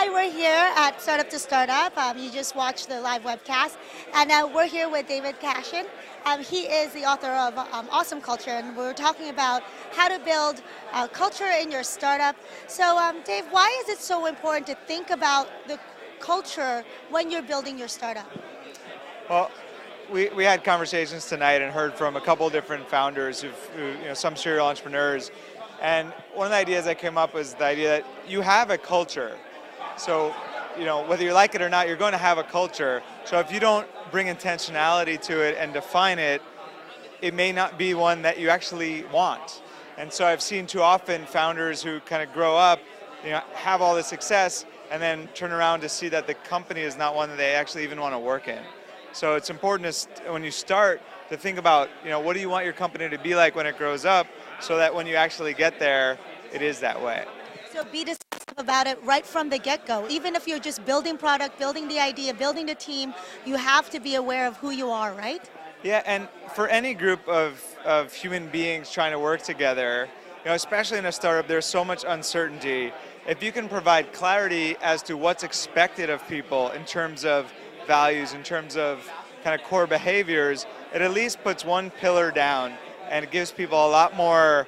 Hi, we're here at Startup2Startup. You just watched the live webcast, and we're here with David Kashen. He is the author of Awesome Culture, and we're talking about how to build culture in your startup. So, Dave, why is it so important to think about the culture when you're building your startup? Well, we had conversations tonight and heard from a couple different founders some serial entrepreneurs. And one of the ideas that came up was the idea that you have a culture. So, whether you like it or not, you're going to have a culture. So if you don't bring intentionality to it and define it, it may not be one that you actually want. And so I've seen too often founders who kind of grow up, have all this success, and then turn around to see that the company is not one that they actually even want to work in. So it's important when you start to think about, what do you want your company to be like when it grows up, so that when you actually get there, it is that way. So be decisive about it right from the get-go. Even if you're just building product, building the idea, building the team, you have to be aware of who you are, right? Yeah, and for any group of human beings trying to work together, especially in a startup, there's so much uncertainty. If you can provide clarity as to what's expected of people in terms of values, in terms of kind of core behaviors, it at least puts one pillar down, and it gives people a lot more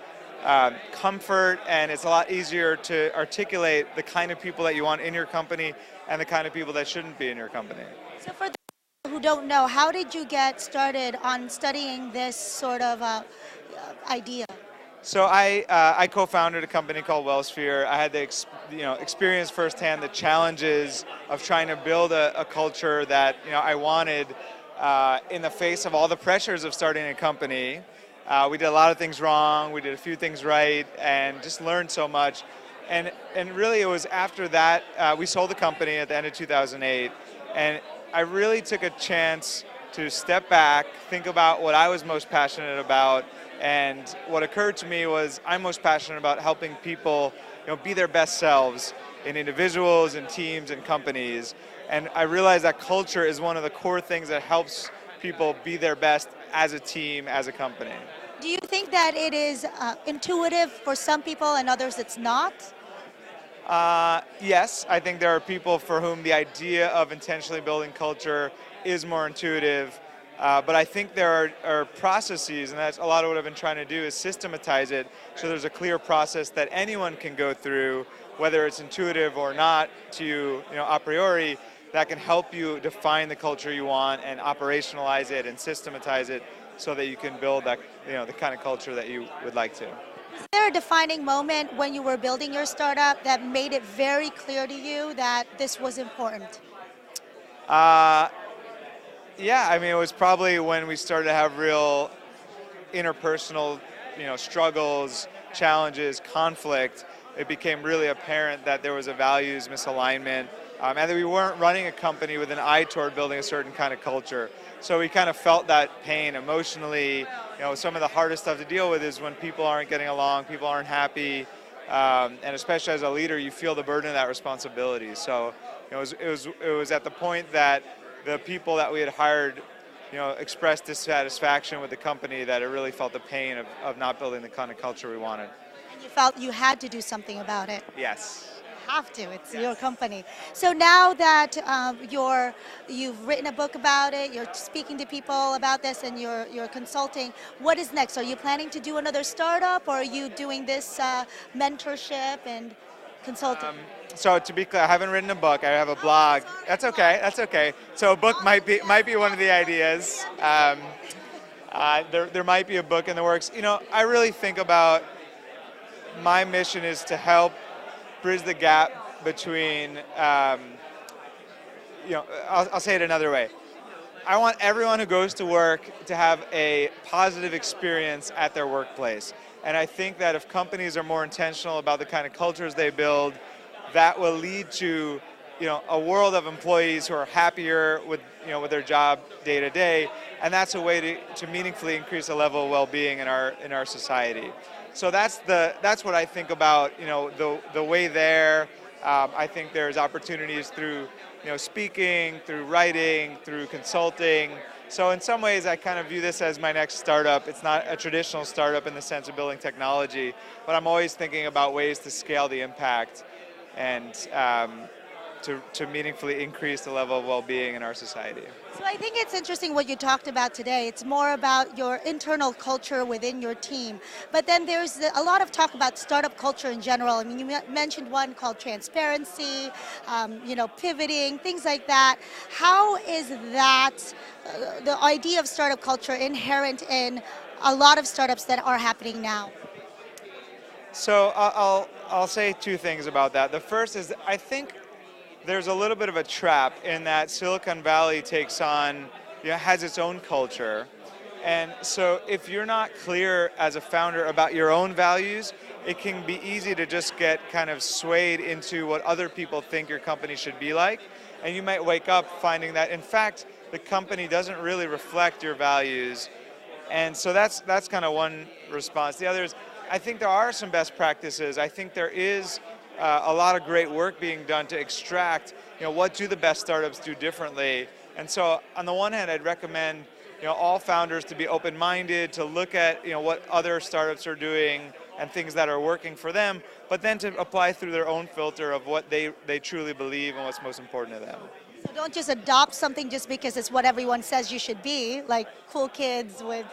comfort, and it's a lot easier to articulate the kind of people that you want in your company and the kind of people that shouldn't be in your company. So for those who don't know, how did you get started on studying this sort of idea? So I co-founded a company called Wellsphere. I had the experience firsthand the challenges of trying to build a culture that I wanted in the face of all the pressures of starting a company. We did a lot of things wrong, we did a few things right, and just learned so much. And really it was after that, we sold the company at the end of 2008, and I really took a chance to step back, think about what I was most passionate about, and what occurred to me was I'm most passionate about helping people be their best selves in individuals and teams and companies. And I realized that culture is one of the core things that helps people be their best as a team, as a company. Do you think that it is intuitive for some people and others it's not? Yes, I think there are people for whom the idea of intentionally building culture is more intuitive, but I think there are processes, and that's a lot of what I've been trying to do is systematize it so there's a clear process that anyone can go through, whether it's intuitive or not to you, a priori, that can help you define the culture you want and operationalize it and systematize it so that you can build that, the kind of culture that you would like to. Is there a defining moment when you were building your startup that made it very clear to you that this was important? Yeah, I mean, it was probably when we started to have real interpersonal, struggles, challenges, conflict. It became really apparent that there was a values misalignment, and that we weren't running a company with an eye toward building a certain kind of culture. So we kind of felt that pain emotionally. Some of the hardest stuff to deal with is when people aren't getting along, people aren't happy, and especially as a leader, you feel the burden of that responsibility. So it was at the point that the people that we had hired, expressed dissatisfaction with the company that it really felt the pain of not building the kind of culture we wanted. And you felt you had to do something about it. Yes. Have to, it's your company. So now that you've written a book about it, you're speaking to people about this, and you're consulting, what is next? Are you planning to do another startup, or are you doing this mentorship and consulting? So to be clear, I haven't written a book. I have a blog. Sorry. That's okay. That's okay. So a book might be one of the ideas. There might be a book in the works. I really think about my mission is to help bridge the gap between, I'll say it another way. I want everyone who goes to work to have a positive experience at their workplace. And I think that if companies are more intentional about the kind of cultures they build, that will lead to, a world of employees who are happier with their job day to day, and that's a way to meaningfully increase the level of well-being in our society. So that's what I think about, the way there. I think there's opportunities through, speaking, through writing, through consulting. So in some ways, I kind of view this as my next startup. It's not a traditional startup in the sense of building technology, but I'm always thinking about ways to scale the impact and to meaningfully increase the level of well-being in our society. So I think it's interesting what you talked about today. It's more about your internal culture within your team. But then there's a lot of talk about startup culture in general. I mean, you mentioned one called transparency, pivoting, things like that. How is that, the idea of startup culture, inherent in a lot of startups that are happening now? So I'll say two things about that. The first is I think there's a little bit of a trap in that Silicon Valley has its own culture. And so if you're not clear as a founder about your own values, it can be easy to just get kind of swayed into what other people think your company should be like. And you might wake up finding that, in fact, the company doesn't really reflect your values. And so that's kind of one response. The other is, I think there are some best practices. I think there is a lot of great work being done to extract, what do the best startups do differently. And so on the one hand, I'd recommend, all founders to be open-minded, to look at, what other startups are doing and things that are working for them, but then to apply through their own filter of what they truly believe and what's most important to them. So don't just adopt something just because it's what everyone says you should be, like cool kids with,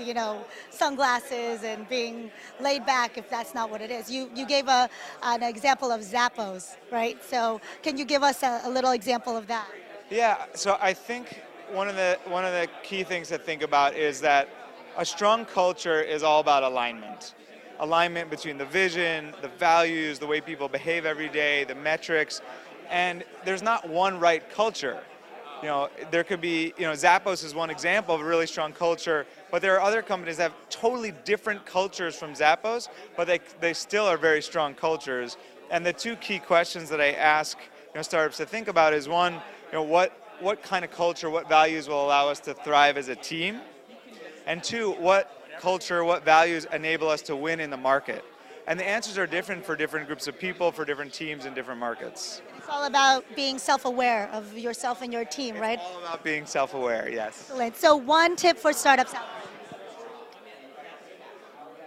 sunglasses and being laid back if that's not what it is. You gave an example of Zappos, right? So can you give us a little example of that? Yeah, so I think one of the key things to think about is that a strong culture is all about alignment. Alignment between the vision, the values, the way people behave every day, the metrics, and there's not one right culture. There could be, Zappos is one example of a really strong culture, but there are other companies that have totally different cultures from Zappos, but they still are very strong cultures. And the two key questions that I ask startups to think about is one, what kind of culture, what values will allow us to thrive as a team? And two, what culture, what values enable us to win in the market? And the answers are different for different groups of people, for different teams in different markets. It's all about being self-aware of yourself and your team, right? It's all about being self-aware, yes. Excellent. So one tip for startups out there.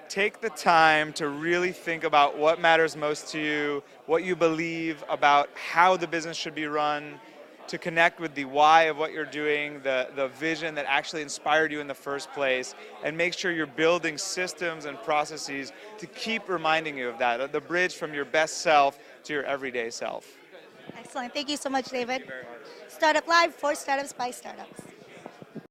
Take the time to really think about what matters most to you, what you believe about how the business should be run, to connect with the why of what you're doing, the vision that actually inspired you in the first place, and make sure you're building systems and processes to keep reminding you of that, the bridge from your best self to your everyday self. Excellent. Thank you so much, David. Thank you very much. Startup Live for Startups by Startups.